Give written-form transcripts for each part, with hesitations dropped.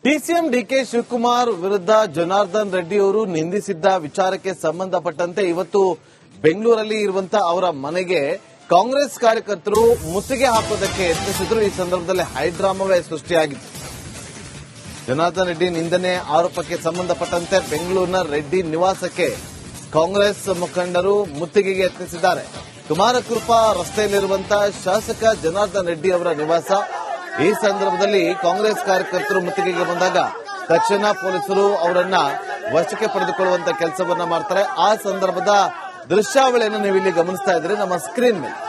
DCM DK Shivakumar ವಿರುದ್ಧ ಜನಾರ್ದನ್ ರೆಡ್ಡಿ ಅವರು ನಿಂದಿಸಿದ್ದ ವಿಚಾರಕ್ಕೆ ಸಂಬಂಧಪಟ್ಟಂತೆ ಇವತ್ತು ಬೆಂಗಳೂರಲ್ಲಿ ಇರುವಂತಹ ಅವರ ಮನೆಗೆ ಕಾಂಗ್ರೆಸ್ ಕಾರ್ಯಕರ್ತರು ಮುತ್ತಿಗೆ ಹಾಕೋದಕ್ಕೆ ಯತ್ನಿಸಿದ್ರು. ಈ ಸಂದರ್ಭದಲ್ಲಿ ಹೈಡ್ರಾಮವೇ ಸೃಷ್ಟಿಯಾಗಿತ್ತು. ಜನಾರ್ದನ್ ರೆಡ್ಡಿ ನಿಂದನೆ ಆರೋಪಕ್ಕೆ ಸಂಬಂಧಪಟ್ಟಂತೆ ಬೆಂಗಳೂರಿನ ರೆಡ್ಡಿ ನಿವಾಸಕ್ಕೆ ಕಾಂಗ್ರೆಸ್ ಮುಖಂಡರು ಮುತ್ತಿಗೆಗೆ ಯತ್ನಿಸಿದ್ದಾರೆ. ಕುಮಾರಕೃಪಾ ರಸ್ತೆಯಲ್ಲಿರುವಂತಹ ಶಾಸಕ ಜನಾರ್ದನ್ ರೆಡ್ಡಿ ಅವರ ನಿವಾಸ. ಈ ಸಂದರ್ಭದಲ್ಲಿ ಕಾಂಗ್ರೆಸ್ ಕಾರ್ಯಕರ್ತರು ಮುತ್ತಿಗೆಗೆ ಬಂದಾಗ ತಕ್ಷಣ ಪೊಲೀಸರು ಅವರನ್ನ ವಶಕ್ಕೆ ಪಡೆದುಕೊಳ್ಳುವಂತ ಕೆಲಸವನ್ನ ಮಾಡ್ತಾರೆ. ಆ ಸಂದರ್ಭದ ದೃಶ್ಯಾವಳಿಯನ್ನು ನೀವು ಇಲ್ಲಿ ಗಮನಿಸ್ತಾ ಇದ್ದೀರಿ ನಮ್ಮ ಸ್ಕ್ರೀನ್ ಮೇಲೆ.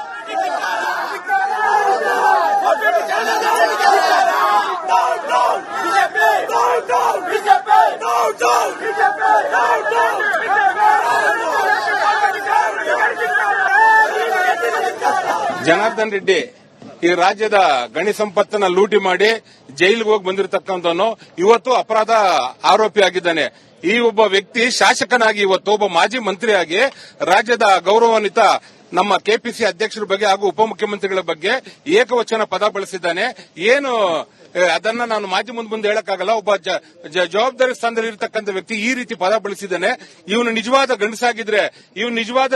ಜನಾರ್ದನ್ ರೆಡ್ಡಿ ಈ ರಾಜ್ಯದ ಗಣಿ ಸಂಪತ್ತನ್ನ ಲೂಟಿ ಮಾಡಿ ಜೈಲಿಗೆ ಹೋಗಿ ಬಂದಿರತಕ್ಕಂಥವನು ಇವತ್ತು ಅಪರಾಧ ಆರೋಪಿಯಾಗಿದ್ದಾನೆ. ಈ ಒಬ್ಬ ವ್ಯಕ್ತಿ ಶಾಸಕನಾಗಿ ಇವತ್ತು ಒಬ್ಬ ಮಾಜಿ ಮಂತ್ರಿಯಾಗಿ ರಾಜ್ಯದ ಗೌರವಾನ್ವಿತ ನಮ್ಮ ಕೆಪಿಸಿ ಅಧ್ಯಕ್ಷರ ಬಗ್ಗೆ ಹಾಗೂ ಉಪಮುಖ್ಯಮಂತ್ರಿಗಳ ಬಗ್ಗೆ ಏಕವಚನ ಪದ ಬಳಸಿದ್ದಾನೆ. ಏನು ಅದನ್ನ ನಾನು ಮಾಧ್ಯಮ ಮುಂದೆ ಹೇಳಕ್ಕಾಗಲ್ಲ. ಒಬ್ಬ ಜವಾಬ್ದಾರಿ ಸ್ಥಾನದಲ್ಲಿ ಇರತಕ್ಕಂಥ ವ್ಯಕ್ತಿ ಈ ರೀತಿ ಪದ ಬಳಸಿದ್ದಾನೆ. ಇವನು ನಿಜವಾದ ಗಂಡಸಾಗಿದ್ರೆ, ಇವನು ನಿಜವಾದ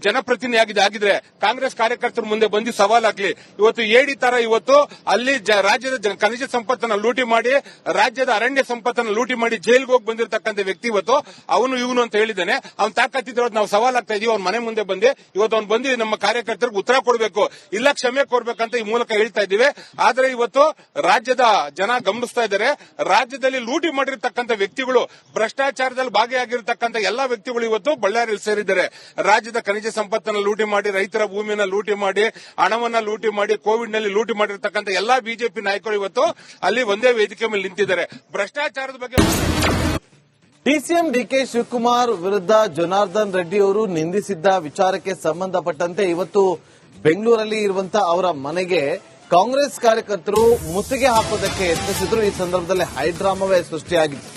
ಜನಪ್ರತಿನಿಧಿ ಆಗಿದ್ರೆ ಕಾಂಗ್ರೆಸ್ ಕಾರ್ಯಕರ್ತರ ಮುಂದೆ ಬಂದು ಸವಾಲಾಗ್ಲಿ. ಇವತ್ತು ಏಡಿ ತರ ಇವತ್ತು ಅಲ್ಲಿ ರಾಜ್ಯದ ಖನಿಜ ಸಂಪತ್ತನ್ನು ಲೂಟಿ ಮಾಡಿ, ರಾಜ್ಯದ ಅರಣ್ಯ ಸಂಪತ್ತನ್ನು ಲೂಟಿ ಮಾಡಿ ಜೈಲಿಗೆ ಹೋಗಿ ಬಂದಿರತಕ್ಕಂಥ ವ್ಯಕ್ತಿ ಇವತ್ತು ಅವನು ಇವನು ಅಂತ ಹೇಳಿದ್ದಾನೆ. ಅವ್ನು ತಾಕತ್ತಿದ್ರೆ ನಾವು ಸವಾಲಾಗ್ತಾ ಇದೀವಿ. ಅವ್ನ ಮನೆ ಮುಂದೆ ಬಂದು ಇವತ್ತು ಅವ್ನು ಬಂದು ನಮ್ಮ ಕಾರ್ಯಕರ್ತರಿಗೆ ಉತ್ತರ ಕೊಡಬೇಕು, ಇಲ್ಲ ಕ್ಷಮೆ ಕೊಡ್ಬೇಕಂತ ಈ ಮೂಲಕ ಹೇಳ್ತಾ ಇದ್ದೀವಿ. ಆದ್ರೆ ಇವತ್ತು ರಾಜ್ಯದ ಜನ ಗಮನಿಸ್ತಾ ಇದ್ದಾರೆ. ರಾಜ್ಯದಲ್ಲಿ ಲೂಟಿ ಮಾಡಿರ್ತಕ್ಕಂಥ ವ್ಯಕ್ತಿಗಳು, ಭ್ರಷ್ಟಾಚಾರದಲ್ಲಿ ಭಾಗಿಯಾಗಿರ್ತಕ್ಕಂಥ ಎಲ್ಲಾ ವ್ಯಕ್ತಿಗಳು ಇವತ್ತು ಬಳ್ಳಾರಿಯಲ್ಲಿ ಸೇರಿದ್ದಾರೆ. ರಾಜ್ಯದ ಖನಿಜ ಸಂಪತ್ತನ್ನು ಲೂಟಿ ಮಾಡಿ, ರೈತರ ಭೂಮಿಯನ್ನು ಲೂಟಿ ಮಾಡಿ, ಹಣವನ್ನ ಲೂಟಿ ಮಾಡಿ, ಕೋವಿಡ್ ನಲ್ಲಿ ಲೂಟಿ ಮಾಡಿರ್ತಕ್ಕಂಥ ಎಲ್ಲಾ ಬಿಜೆಪಿ ನಾಯಕರು ಇವತ್ತು ಅಲ್ಲಿ ಒಂದೇ ವೇದಿಕೆ ಮೇಲೆ ನಿಂತಿದ್ದಾರೆ. ಭ್ರಷ್ಟಾಚಾರದ ಬಗ್ಗೆ ಡಿಸಿಎಂ ಡಿಕೆ ಶಿವಕುಮಾರ್ ವಿರುದ್ಧ ಜನಾರ್ದನ್ ರೆಡ್ಡಿ ಅವರು ನಿಂದಿಸಿದ್ದ ವಿಚಾರಕ್ಕೆ ಸಂಬಂಧಪಟ್ಟಂತೆ ಇವತ್ತು ಬೆಂಗಳೂರಲ್ಲಿ ಇರುವಂತಹ ಅವರ ಮನೆಗೆ ಕಾಂಗ್ರೆಸ್ ಕಾರ್ಯಕರ್ತರು ಮುತ್ತಿಗೆ ಹಾಕೋದಕ್ಕೆ ಯತ್ನಿಸಿದ್ರು. ಈ ಸಂದರ್ಭದಲ್ಲಿ ಹೈಡ್ರಾಮವೇ ಸೃಷ್ಟಿಯಾಗಿತ್ತು.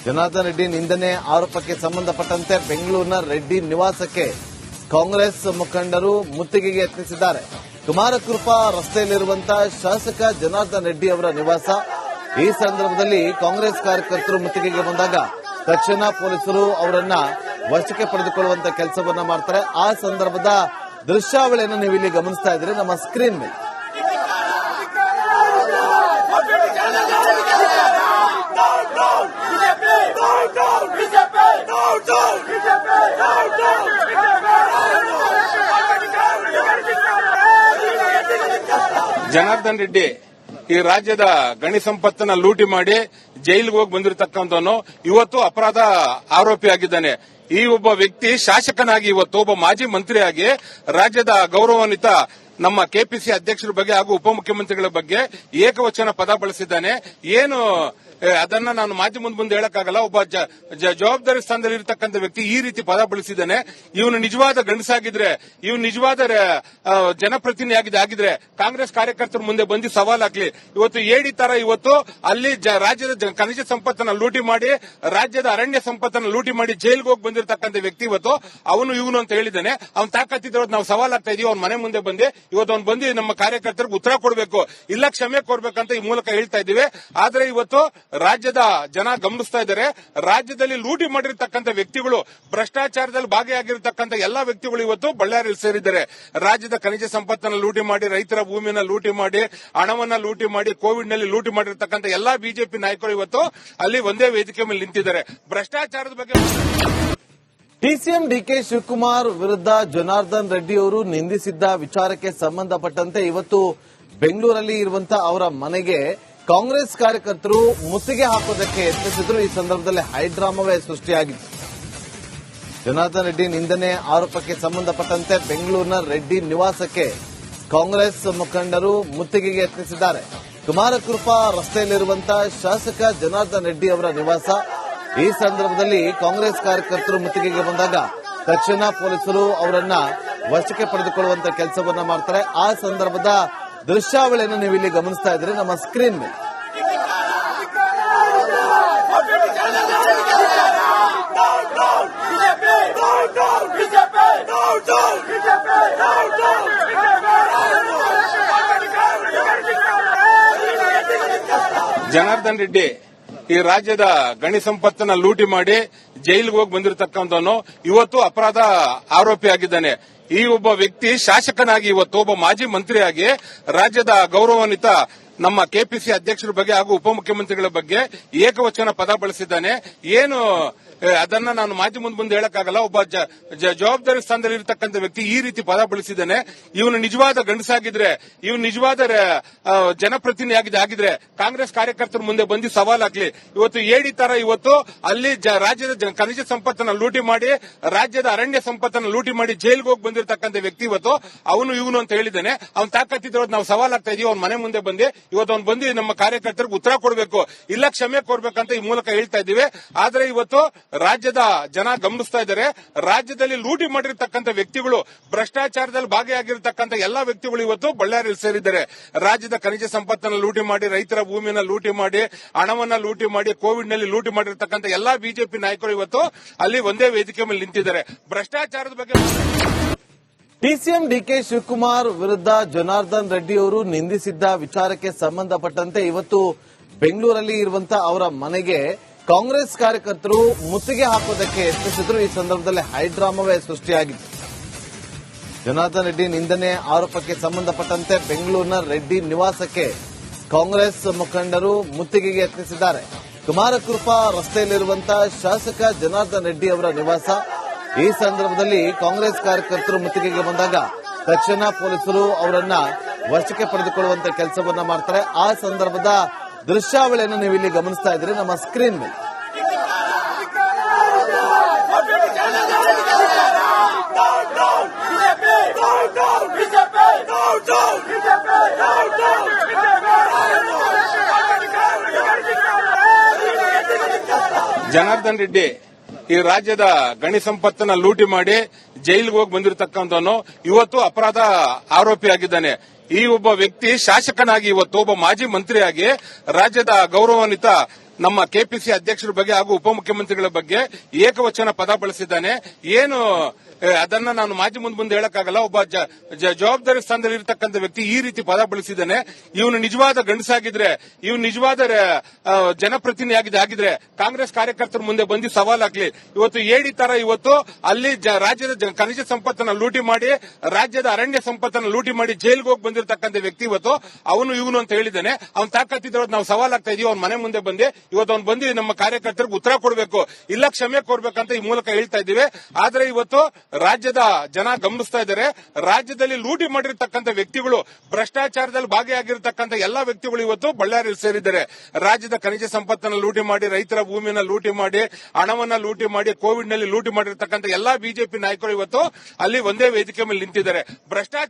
ಜನಾರ್ದನ್ ರೆಡ್ಡಿ ನಿಂದನೆ ಆರೋಪಕ್ಕೆ ಸಂಬಂಧಪಟ್ಟಂತೆ ಬೆಂಗಳೂರಿನ ರೆಡ್ಡಿ ನಿವಾಸಕ್ಕೆ ಕಾಂಗ್ರೆಸ್ ಮುಖಂಡರು ಮುತ್ತಿಗೆಗೆ ಯತ್ನಿಸಿದ್ದಾರೆ. ಕುಮಾರಕೃಪಾ ರಸ್ತೆಯಲ್ಲಿರುವಂತಹ ಶಾಸಕ ಜನಾರ್ದನ್ ರೆಡ್ಡಿ ಅವರ ನಿವಾಸ. ಈ ಸಂದರ್ಭದಲ್ಲಿ ಕಾಂಗ್ರೆಸ್ ಕಾರ್ಯಕರ್ತರು ಮುತ್ತಿಗೆಗೆ ಬಂದಾಗ ತಕ್ಷಣ ಪೊಲೀಸರು ಅವರನ್ನ ವಶಕ್ಕೆ ಪಡೆದುಕೊಳ್ಳುವಂತ ಕೆಲಸವನ್ನ ಮಾಡ್ತಾರೆ. ಆ ಸಂದರ್ಭದ ದೃಶ್ಯಾವಳಿಯನ್ನು ನೀವು ಇಲ್ಲಿ ಗಮನಿಸ್ತಾ ಇದ್ದೀರಿ ನಮ್ಮ ಸ್ಕ್ರೀನ್ ಮೇಲೆ. ಜನಾರ್ದನ್ ರೆಡ್ಡಿ ಈ ರಾಜ್ಯದ ಗಣಿ ಸಂಪತ್ತನ್ನ ಲೂಟಿ ಮಾಡಿ ಜೈಲಿಗೆ ಹೋಗಿ ಬಂದಿರತಕ್ಕಂಥವನು ಇವತ್ತು ಅಪರಾಧ ಆರೋಪಿಯಾಗಿದ್ದಾನೆ. ಈ ಒಬ್ಬ ವ್ಯಕ್ತಿ ಶಾಸಕನಾಗಿ ಇವತ್ತು ಒಬ್ಬ ಮಾಜಿ ಮಂತ್ರಿಯಾಗಿ ರಾಜ್ಯದ ಗೌರವಾನ್ವಿತ ನಮ್ಮ ಕೆಪಿಸಿ ಅಧ್ಯಕ್ಷರ ಬಗ್ಗೆ ಹಾಗೂ ಉಪಮುಖ್ಯಮಂತ್ರಿಗಳ ಬಗ್ಗೆ ಏಕವಚನ ಪದ ಬಳಸಿದ್ದಾನೆ. ಏನು ಅದನ್ನ ನಾನು ಮಾಧ್ಯಮ ಮುಂದೆ ಹೇಳಕ್ಕಾಗಲ್ಲ. ಒಬ್ಬ ಜವಾಬ್ದಾರಿ ಸ್ಥಾನದಲ್ಲಿ ಇರತಕ್ಕಂಥ ವ್ಯಕ್ತಿ ಈ ರೀತಿ ಪದ ಬಳಸಿದ್ದಾನೆ. ಇವನು ನಿಜವಾದ ಗಂಡಸಾಗಿದ್ರೆ, ಇವನು ನಿಜವಾದ ಜನಪ್ರತಿನಿಧಿ ಆಗಿದ್ರೆ ಕಾಂಗ್ರೆಸ್ ಕಾರ್ಯಕರ್ತರ ಮುಂದೆ ಬಂದು ಸವಾಲಾಗ್ಲಿ. ಇವತ್ತು ಏಡಿ ತರ ಇವತ್ತು ಅಲ್ಲಿ ರಾಜ್ಯದ ಖನಿಜ ಸಂಪತ್ತನ್ನು ಲೂಟಿ ಮಾಡಿ, ರಾಜ್ಯದ ಅರಣ್ಯ ಸಂಪತ್ತನ್ನು ಲೂಟಿ ಮಾಡಿ ಜೈಲಿಗೆ ಹೋಗಿ ಬಂದಿರತಕ್ಕಂಥ ವ್ಯಕ್ತಿ ಇವತ್ತು ಅವನು ಇವನು ಅಂತ ಹೇಳಿದ್ದಾನೆ. ಅವ್ನು ತಾಕತ್ತಿದ್ರೆ ನಾವು ಸವಾಲಾಗ್ತಾ ಇದೀವಿ. ಅವ್ನ ಮನೆ ಮುಂದೆ ಬಂದು ಇವತ್ತು ಅವ್ನು ಬಂದು ನಮ್ಮ ಕಾರ್ಯಕರ್ತರಿಗೆ ಉತ್ತರ ಕೊಡಬೇಕು, ಇಲ್ಲ ಕ್ಷಮೆ ಕೊಡ್ಬೇಕಂತ ಈ ಮೂಲಕ ಹೇಳ್ತಾ ಇದ್ದೀವಿ. ಆದ್ರೆ ಇವತ್ತು ರಾಜ್ಯದ ಜನ ಗಮನಿಸ್ತಾ ಇದ್ದಾರೆ. ರಾಜ್ಯದಲ್ಲಿ ಲೂಟಿ ಮಾಡಿರ್ತಕ್ಕಂಥ ವ್ಯಕ್ತಿಗಳು, ಭ್ರಷ್ಟಾಚಾರದಲ್ಲಿ ಭಾಗಿಯಾಗಿರ್ತಕ್ಕಂಥ ಎಲ್ಲಾ ವ್ಯಕ್ತಿಗಳು ಇವತ್ತು ಬಳ್ಳಾರಿಯಲ್ಲಿ ಸೇರಿದ್ದಾರೆ. ರಾಜ್ಯದ ಖನಿಜ ಸಂಪತ್ತನ್ನು ಲೂಟಿ ಮಾಡಿ, ರೈತರ ಭೂಮಿಯನ್ನು ಲೂಟಿ ಮಾಡಿ, ಹಣವನ್ನ ಲೂಟಿ ಮಾಡಿ, ಕೋವಿಡ್ ನಲ್ಲಿ ಲೂಟಿ ಮಾಡಿರ್ತಕ್ಕಂಥ ಎಲ್ಲಾ ಬಿಜೆಪಿ ನಾಯಕರು ಇವತ್ತು ಅಲ್ಲಿ ಒಂದೇ ವೇದಿಕೆ ಮೇಲೆ ನಿಂತಿದ್ದಾರೆ. ಭ್ರಷ್ಟಾಚಾರದ ಬಗ್ಗೆ ಡಿಸಿಎಂ ಡಿಕೆ ಶಿವಕುಮಾರ್ ವಿರುದ್ಧ ಜನಾರ್ದನ್ ರೆಡ್ಡಿ ಅವರು ನಿಂದಿಸಿದ್ದ ವಿಚಾರಕ್ಕೆ ಸಂಬಂಧಪಟ್ಟಂತೆ ಇವತ್ತು ಬೆಂಗಳೂರಲ್ಲಿ ಇರುವಂತಹ ಅವರ ಮನೆಗೆ ಕಾಂಗ್ರೆಸ್ ಕಾರ್ಯಕರ್ತರು ಮುತ್ತಿಗೆ ಹಾಕೋದಕ್ಕೆ ಯತ್ನಿಸಿದ್ರು. ಈ ಸಂದರ್ಭದಲ್ಲಿ ಹೈಡ್ರಾಮವೇ ಸೃಷ್ಟಿಯಾಗಿತ್ತು. ಜನಾರ್ದನ್ ರೆಡ್ಡಿ ನಿಂದನೆ ಆರೋಪಕ್ಕೆ ಸಂಬಂಧಪಟ್ಟಂತೆ ಬೆಂಗಳೂರಿನ ರೆಡ್ಡಿ ನಿವಾಸಕ್ಕೆ ಕಾಂಗ್ರೆಸ್ ಮುಖಂಡರು ಮುತ್ತಿಗೆಗೆ ಯತ್ನಿಸಿದ್ದಾರೆ. ಕುಮಾರಕೃಪಾ ರಸ್ತೆಯಲ್ಲಿರುವಂತಹ ಶಾಸಕ ಜನಾರ್ದನ್ ರೆಡ್ಡಿ ಅವರ ನಿವಾಸ. ಈ ಸಂದರ್ಭದಲ್ಲಿ ಕಾಂಗ್ರೆಸ್ ಕಾರ್ಯಕರ್ತರು ಮುತ್ತಿಗೆಗೆ ಬಂದಾಗ ತಕ್ಷಣ ಪೊಲೀಸರು ಅವರನ್ನ ವಶಕ್ಕೆ ಪಡೆದುಕೊಳ್ಳುವಂತ ಕೆಲಸವನ್ನ ಮಾಡ್ತಾರೆ. ಆ ಸಂದರ್ಭದ ದೃಶ್ಯಾವಳಿಯನ್ನು ನೀವು ಇಲ್ಲಿ ಗಮನಿಸ್ತಾ ಇದ್ದೀರಿ ನಮ್ಮ ಸ್ಕ್ರೀನ್ ಮೇಲೆ. ಜನಾರ್ದನ್ ರೆಡ್ಡಿ ಈ ರಾಜ್ಯದ ಗಣಿ ಸಂಪತ್ತನ್ನ ಲೂಟಿ ಮಾಡಿ ಜೈಲಿಗೆ ಹೋಗಿ ಬಂದಿರತಕ್ಕಂಥವನು ಇವತ್ತು ಅಪರಾಧ ಆರೋಪಿಯಾಗಿದ್ದಾನೆ. ಈ ಒಬ್ಬ ವ್ಯಕ್ತಿ ಶಾಸಕನಾಗಿ ಇವತ್ತು ಒಬ್ಬ ಮಾಜಿ ಮಂತ್ರಿಯಾಗಿ ರಾಜ್ಯದ ಗೌರವಾನ್ವಿತ ನಮ್ಮ ಕೆಪಿಸಿ ಅಧ್ಯಕ್ಷರ ಬಗ್ಗೆ ಹಾಗೂ ಉಪಮುಖ್ಯಮಂತ್ರಿಗಳ ಬಗ್ಗೆ ಏಕವಚನ ಪದ ಬಳಸಿದ್ದಾನೆ. ಏನು ಅದನ್ನ ನಾನು ಮಾಧ್ಯಮ ಮುಂದೆ ಹೇಳಕ್ಕಾಗಲ್ಲ. ಒಬ್ಬ ಜವಾಬ್ದಾರಿ ಸ್ಥಾನದಲ್ಲಿ ಇರತಕ್ಕಂಥ ವ್ಯಕ್ತಿ ಈ ರೀತಿ ಪದ ಬಳಸಿದ್ದಾನೆ. ಇವನು ನಿಜವಾದ ಗಂಡಸಾಗಿದ್ರೆ, ಇವನು ನಿಜವಾದ ಜನಪ್ರತಿನಿಧಿ ಆಗಿದ್ರೆ ಕಾಂಗ್ರೆಸ್ ಕಾರ್ಯಕರ್ತರ ಮುಂದೆ ಬಂದು ಸವಾಲ್ ಹಾಕ್ಲಿ. ಇವತ್ತು ಏಡಿ ತರ ಇವತ್ತು ಅಲ್ಲಿ ರಾಜ್ಯದ ಖನಿಜ ಸಂಪತ್ತನ್ನ ಲೂಟಿ ಮಾಡಿ, ರಾಜ್ಯದ ಅರಣ್ಯ ಸಂಪತ್ತನ್ನ ಲೂಟಿ ಮಾಡಿ ಜೈಲಿಗೆ ಹೋಗಿ ಬಂದಿರತಕ್ಕಂಥ ವ್ಯಕ್ತಿ ಇವತ್ತು ಅವನು ಇವನು ಅಂತ ಹೇಳಿದ್ದಾನೆ. ಅವ್ನು ತಾಕತ್ತಿದ್ರೆ ನಾವು ಸವಾಲ್ ಆಗ್ತಾ ಇದೀವಿ. ಅವ್ನ ಮನೆ ಮುಂದೆ ಬಂದು ಇವತ್ತು ಅವ್ನು ಬಂದು ನಮ್ಮ ಕಾರ್ಯಕರ್ತರಿಗೆ ಉತ್ತರ ಕೊಡಬೇಕು, ಇಲ್ಲ ಕ್ಷಮೆ ಕೊಡ್ಬೇಕಂತ ಈ ಮೂಲಕ ಹೇಳ್ತಾ ಇದ್ದೀವಿ. ಆದ್ರೆ ಇವತ್ತು ರಾಜ್ಯದ ಜನ ಗಮನಿಸ್ತಾ ಇದ್ದಾರೆ. ರಾಜ್ಯದಲ್ಲಿ ಲೂಟಿ ಮಾಡಿರ್ತಕ್ಕಂಥ ವ್ಯಕ್ತಿಗಳು, ಭ್ರಷ್ಟಾಚಾರದಲ್ಲಿ ಭಾಗಿಯಾಗಿರ್ತಕ್ಕಂಥ ಎಲ್ಲಾ ವ್ಯಕ್ತಿಗಳು ಇವತ್ತು ಬಳ್ಳಾರಿಯಲ್ಲಿ ಸೇರಿದ್ದಾರೆ. ರಾಜ್ಯದ ಖನಿಜ ಸಂಪತ್ತನ್ನು ಲೂಟಿ ಮಾಡಿ, ರೈತರ ಭೂಮಿಯನ್ನ ಲೂಟಿ ಮಾಡಿ, ಹಣವನ್ನ ಲೂಟಿ ಮಾಡಿ, ಕೋವಿಡ್ ನಲ್ಲಿ ಲೂಟಿ ಮಾಡಿರ್ತಕ್ಕಂಥ ಎಲ್ಲಾ ಬಿಜೆಪಿ ನಾಯಕರು ಇವತ್ತು ಅಲ್ಲಿ ಒಂದೇ ವೇದಿಕೆ ಮೇಲೆ ನಿಂತಿದ್ದಾರೆ. ಭ್ರಷ್ಟಾಚಾರದ ಬಗ್ಗೆ ಡಿಸಿಎಂ ಡಿಕೆ ಶಿವಕುಮಾರ್ ವಿರುದ್ಧ ಜನಾರ್ದನ್ ರೆಡ್ಡಿ ಅವರು ನಿಂದಿಸಿದ್ದ ವಿಚಾರಕ್ಕೆ ಸಂಬಂಧಪಟ್ಟಂತೆ ಇವತ್ತು ಬೆಂಗಳೂರಲ್ಲಿ ಇರುವಂತಹ ಅವರ ಮನೆಗೆ ಕಾಂಗ್ರೆಸ್ ಕಾರ್ಯಕರ್ತರು ಮುತ್ತಿಗೆ ಹಾಕೋದಕ್ಕೆ ಯತ್ನಿಸಿದ್ರು. ಈ ಸಂದರ್ಭದಲ್ಲಿ ಹೈಡ್ರಾಮವೇ ಸೃಷ್ಟಿಯಾಗಿತ್ತು. ಜನಾರ್ದನ್ ರೆಡ್ಡಿ ನಿಂದನೆ ಆರೋಪಕ್ಕೆ ಸಂಬಂಧಪಟ್ಟಂತೆ ಬೆಂಗಳೂರಿನ ರೆಡ್ಡಿ ನಿವಾಸಕ್ಕೆ ಕಾಂಗ್ರೆಸ್ ಮುಖಂಡರು ಮುತ್ತಿಗೆಗೆ ಯತ್ನಿಸಿದ್ದಾರೆ. ಕುಮಾರಕೃಪಾ ರಸ್ತೆಯಲ್ಲಿರುವಂತಹ ಶಾಸಕ ಜನಾರ್ದನ್ ರೆಡ್ಡಿ ಅವರ ನಿವಾಸ. ಈ ಸಂದರ್ಭದಲ್ಲಿ ಕಾಂಗ್ರೆಸ್ ಕಾರ್ಯಕರ್ತರು ಮುತ್ತಿಗೆಗೆ ಬಂದಾಗ ತಕ್ಷಣ ಪೊಲೀಸರು ಅವರನ್ನ ವಶಕ್ಕೆ ಪಡೆದುಕೊಳ್ಳುವಂತ ಕೆಲಸವನ್ನ ಮಾಡ್ತಾರೆ. ಆ ಸಂದರ್ಭದ ದೃಶ್ಯಾವಳಿಯನ್ನು ನೀವು ಇಲ್ಲಿ ಗಮನಿಸ್ತಾ ಇದ್ದೀರಿ ನಮ್ಮ ಸ್ಕ್ರೀನ್ ಮೇಲೆ. ಜನಾರ್ದನ್ ರೆಡ್ಡಿ ಈ ರಾಜ್ಯದ ಗಣಿ ಸಂಪತ್ತನ್ನ ಲೂಟಿ ಮಾಡಿ ಜೈಲಿಗೆ ಹೋಗಿ ಬಂದಿರತಕ್ಕಂಥವನು ಇವತ್ತು ಅಪರಾಧ ಆರೋಪಿಯಾಗಿದ್ದಾನೆ. ಈ ಒಬ್ಬ ವ್ಯಕ್ತಿ ಶಾಸಕನಾಗಿ ಇವತ್ತು ಒಬ್ಬ ಮಾಜಿ ಮಂತ್ರಿಯಾಗಿ ರಾಜ್ಯದ ಗೌರವಾನ್ವಿತ ನಮ್ಮ ಕೆಪಿಸಿ ಅಧ್ಯಕ್ಷರ ಬಗ್ಗೆ ಹಾಗೂ ಉಪಮುಖ್ಯಮಂತ್ರಿಗಳ ಬಗ್ಗೆ ಏಕವಚನ ಪದ ಬಳಸಿದ್ದಾನೆ. ಏನು ಅದನ್ನ ನಾನು ಮಾಧ್ಯಮ ಮುಂದೆ ಹೇಳಕ್ಕಾಗಲ್ಲ. ಒಬ್ಬ ಜವಾಬ್ದಾರಿ ಸ್ಥಾನದಲ್ಲಿ ಇರತಕ್ಕಂಥ ವ್ಯಕ್ತಿ ಈ ರೀತಿ ಪದ ಬಳಸಿದ್ದಾನೆ. ಇವನು ನಿಜವಾದ ಗಂಡಸಾಗಿದ್ರೆ, ಇವನು ನಿಜವಾದ ಜನಪ್ರತಿನಿಧಿ ಆಗಿದ್ರೆ ಕಾಂಗ್ರೆಸ್ ಕಾರ್ಯಕರ್ತರ ಮುಂದೆ ಬಂದು ಸವಾಲ್ ಹಾಕ್ಲಿ. ಇವತ್ತು ಏಡಿ ತರ ಇವತ್ತು ಅಲ್ಲಿ ರಾಜ್ಯದ ಖನಿಜ ಸಂಪತ್ತನ್ನ ಲೂಟಿ ಮಾಡಿ, ರಾಜ್ಯದ ಅರಣ್ಯ ಸಂಪತ್ತನ್ನ ಲೂಟಿ ಮಾಡಿ ಜೈಲಿಗೆ ಹೋಗಿ ಬಂದಿರತಕ್ಕಂಥ ವ್ಯಕ್ತಿ ಇವತ್ತು ಅವನು ಇವನು ಅಂತ ಹೇಳಿದ್ದಾನೆ. ಅವ್ನು ತಾಕತ್ತಿದ್ರೆ ನಾವು ಸವಾಲ್ ಆಗ್ತಾ ಇದೀವಿ. ಅವ್ನ ಮನೆ ಮುಂದೆ ಬಂದು ಇವತ್ತು ಅವ್ನು ಬಂದು ನಮ್ಮ ಕಾರ್ಯಕರ್ತರಿಗೆ ಉತ್ತರ ಕೊಡಬೇಕು, ಇಲ್ಲ ಕ್ಷಮೆ ಕೊಡ್ಬೇಕಂತ ಈ ಮೂಲಕ ಹೇಳ್ತಾ ಇದ್ದೀವಿ. ಆದ್ರೆ ಇವತ್ತು ರಾಜ್ಯದ ಜನ ಗಮನಿಸ್ತಾ ಇದ್ದಾರೆ. ರಾಜ್ಯದಲ್ಲಿ ಲೂಟಿ ಮಾಡಿರ್ತಕ್ಕಂಥ ವ್ಯಕ್ತಿಗಳು, ಭ್ರಷ್ಟಾಚಾರದಲ್ಲಿ ಭಾಗಿಯಾಗಿರ್ತಕ್ಕಂಥ ಎಲ್ಲಾ ವ್ಯಕ್ತಿಗಳು ಇವತ್ತು ಬಳ್ಳಾರಿಯಲ್ಲಿ ಸೇರಿದ್ದಾರೆ. ರಾಜ್ಯದ ಖನಿಜ ಸಂಪತ್ತನ್ನು ಲೂಟಿ ಮಾಡಿ, ರೈತರ ಭೂಮಿಯನ್ನ ಲೂಟಿ ಮಾಡಿ, ಹಣವನ್ನ ಲೂಟಿ ಮಾಡಿ, ಕೋವಿಡ್ ನಲ್ಲಿ ಲೂಟಿ ಮಾಡಿರ್ತಕ್ಕಂಥ ಎಲ್ಲಾ ಬಿಜೆಪಿ ನಾಯಕರು ಇವತ್ತು ಅಲ್ಲಿ ಒಂದೇ ವೇದಿಕೆ ಮೇಲೆ ನಿಂತಿದ್ದಾರೆ. ಭ್ರಷ್ಟಾಚಾರ